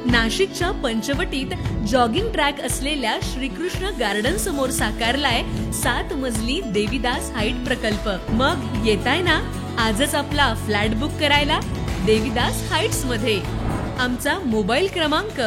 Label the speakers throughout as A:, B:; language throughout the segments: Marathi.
A: नाशिकच्या पंचवटीत जॉगिंग ट्रॅक असलेल्या श्रीकृष्ण गार्डन समोर साकारलाय 7 मजली देवीदास हाईट प्रकल्प। मग येताय ना आजच आपला फ्लॅट बुक करायला देवीदास हाईट्स मध्ये। आमचा मोबाईल क्रमांक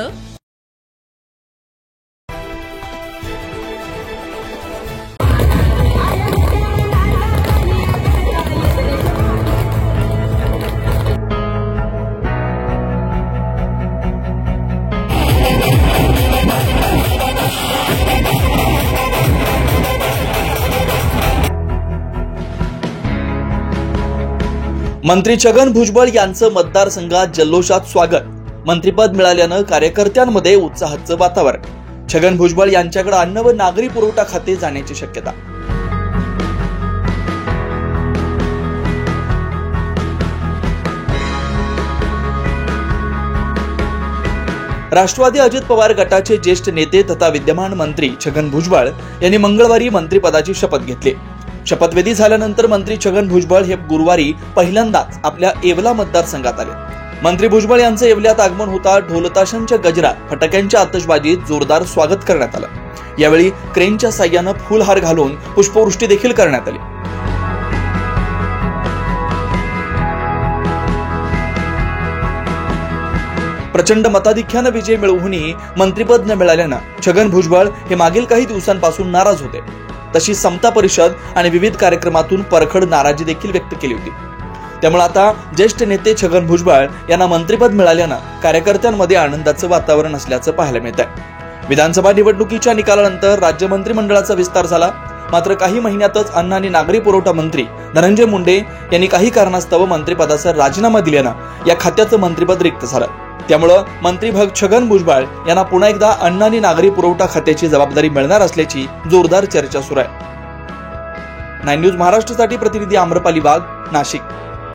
B: मंत्री छगन भुजबळ यांचं मतदारसंघात जल्लोषात स्वागत। मंत्रिपद मिळाल्यानं कार्यकर्त्यांमध्ये उत्साहाचं वातावरण। छगन भुजबळ यांच्याकडे अन्न व नागरी पुरवठा खाते जाण्याची शक्यता। राष्ट्रवादी अजित पवार गटाचे ज्येष्ठ नेते तथा विद्यमान मंत्री छगन भुजबळ यांनी मंगळवारी मंत्रिपदाची शपथ घेतली। शपथविधी झाल्यानंतर मंत्री छगन भुजबळ हे गुरुवारी पहिल्यांदाच आपल्या येवला मतदारसंघात आले। मंत्री भुजबळ यांचे येवल्यात आगमन होता ढोलताशांच्या गजरात फटाक्यांच्या आतषबाजीत जोरदार स्वागत करण्यात आलं। यावेळी क्रेनच्या साह्यानं फुलहार घालून पुष्पवृष्टी देखील करण्यात आली। प्रचंड मताधिक्यानं विजय मिळवूनही मंत्रिपद न मिळाल्यानं छगन भुजबळ हे मागील काही दिवसांपासून नाराज होते। तशी समता परिषद आणि विविध कार्यक्रमातून परखड नाराजी देखील व्यक्त केली होती। त्यामुळे आता ज्येष्ठ नेते छगन भुजबळ यांना मंत्रिपद मिळाल्यानं कार्यकर्त्यांमध्ये आनंदाचं वातावरण असल्याचं पाहायला मिळतंय। विधानसभा निवडणुकीच्या निकालानंतर राज्य मंत्रिमंडळाचा विस्तार झाला। मात्र काही महिन्यातच अन्न आणि नागरी पुरवठा मंत्री धनंजय मुंडे यांनी काही कारणास्तव मंत्रिपदाचा राजीनामा दिल्यानं या खात्याचं मंत्रिपद रिक्त झालं। त्यामुळे मंत्री छगन भुजबळ यांना पुन्हा एकदा अन्न आणि नागरी पुरवठा खात्याची जबाबदारी मिळणार असल्याची जोरदार चर्चा सुरू आहे। 9 न्यूज महाराष्ट्रासाठी प्रतिनिधी आम्रपाली वाघ, नाशिक।